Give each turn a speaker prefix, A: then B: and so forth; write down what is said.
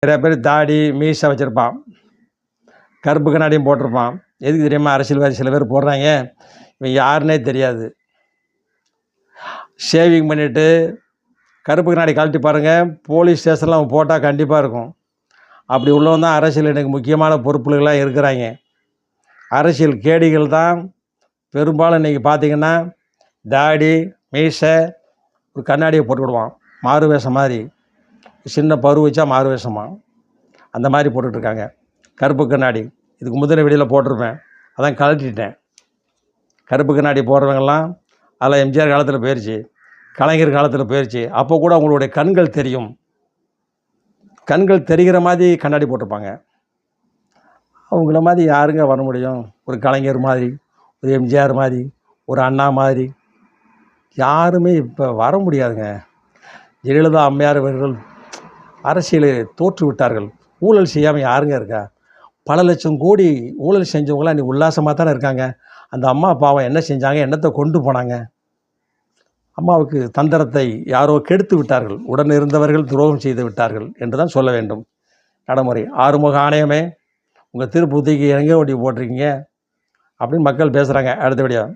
A: நிறைய பேர் தாடி மீசை வச்சுருப்பான், கருப்பு கண்ணாடியும் போட்டிருப்பான். எதுக்கு தெரியுமா அரசியல்வாதி சில பேர் போடுறாங்க, இவன் யாருன்னே தெரியாது. ஷேவிங் பண்ணிவிட்டு கருப்பு கண்ணாடி கழட்டி பாருங்கள், போலீஸ் ஸ்டேஷனில் அவன் போட்டால் கண்டிப்பாக இருக்கும். அப்படி உள்ளவன் தான் அரசியல் எனக்கு முக்கியமான பொறுப்புகளாக இருக்கிறாங்க. அரசியல் கேடிகள் தான் பெரும்பாலும் இன்றைக்கி பார்த்திங்கன்னா தாடி மீசை ஒரு கண்ணாடியை போட்டுக்கிடுவான், மாறு வேஷம் மாதிரி. சின்ன பரு வச்சா மாறு வேஷமா அந்த மாதிரி போட்டுட்ருக்காங்க. கருப்பு கண்ணாடி இதுக்கு முதல் வீடியோவில் போட்டிருப்பேன், அதான் கழட்டிட்டேன். கருப்பு கண்ணாடி போடுறவங்கெல்லாம் அதில் எம்ஜிஆர் காலத்தில் போயிடுச்சு, கலைஞர் காலத்தில் போயிடுச்சு. அப்போ கூட அவங்களுடைய கண்கள் தெரியும், கண்கள் தெரிகிற மாதிரி கண்ணாடி போட்டிருப்பாங்க. அவங்கள மாதிரி யாருங்க வர முடியும்? ஒரு கலைஞர் மாதிரி, ஒரு எம்ஜிஆர் மாதிரி, ஒரு அண்ணா மாதிரி யாருமே இப்போ வர முடியாதுங்க. ஜெயலலிதா அம்மையார் அவர்கள் அரசியலில் தோற்று விட்டார்கள். ஊழல் செய்யாமல் யாருங்க இருக்கா? பல லட்சம் கோடி ஊழல் செஞ்சவங்களாம் இன்றைக்கி உல்லாசமாக தானே இருக்காங்க. அந்த அம்மா பாவம் என்ன செஞ்சாங்க, என்னத்தை கொண்டு போனாங்க? அம்மாவுக்கு தந்திரத்தை யாரோ கெடுத்து விட்டார்கள், உடன் இருந்தவர்கள் துரோகம் செய்து விட்டார்கள் என்று தான் சொல்ல வேண்டும். நடைமுறை ஆறுமுக ஆணையமே உங்கள் திருப்பதிக்கு எங்கே ஓட்டி போட்டிருக்கீங்க அப்படின்னு மக்கள் பேசுகிறாங்க. அடுத்தபடியாக